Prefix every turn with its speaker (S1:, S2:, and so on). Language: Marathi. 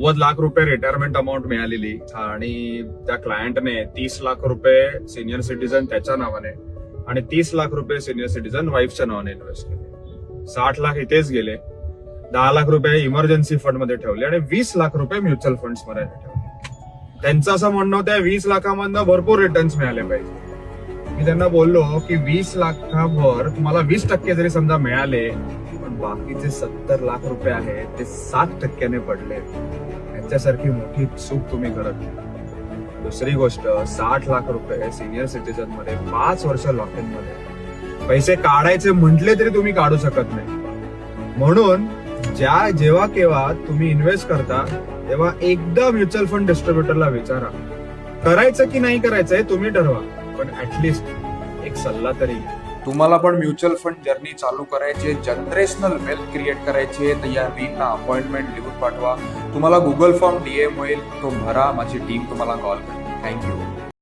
S1: 90 लाख रुपये रिटायरमेंट अमाऊंट मिळालेली आणि त्या क्लायंटने 30 लाख रुपये सिनियर सिटीजन त्याच्या नावाने आणि 30 लाख रुपये सिनियर सिटीजन वाईफच्या नावाने इन्व्हेस्ट केले. 60 लाख इथेच गेले, 10 लाख रुपये इमर्जन्सी फंड मध्ये ठेवले आणि 20 लाख रुपये म्युच्युअल फंड्स मध्ये ठेवले. त्यांचं असं म्हणणं होतं 20 लाखांमधनं भरपूर रिटर्न्स मिळाले पाहिजे. मी त्यांना बोललो की 20 लाखावर तुम्हाला 20% जरी समजा मिळाले, पण बाकीचे 70 लाख रुपये आहेत ते 7% पडले. यांच्यासारखी मोठी चूक तुम्ही करत नाही. दुसरी गोष्ट, 60 लाख रुपये सिनियर सिटीजन मध्ये 5 वर्ष लॉक इन मध्ये पैसे काढायचे म्हटले तरी तुम्ही काढू शकत नाही. म्हणून जेव्हा केव्हा तुम्ही इन्व्हेस्ट करता तेव्हा एकदा म्युच्युअल फंड डिस्ट्रीब्युटरला विचारा, करायचं की नाही करायचं हे तुम्ही ठरवा, पण ऍटलिस्ट एक सल्ला तरी घ्या. तुम्हाला पण म्युच्युअल फंड जर्नी चालू करायची, जनरेशनल वेल्थ क्रिएट करायची, तर या वीकला अपॉइंटमेंट लिहून पाठवा. तुम्हाला गुगल फॉर्म DM होईल, तो भरा, माझी टीम तुम्हाला कॉल करेल. थँक्यू.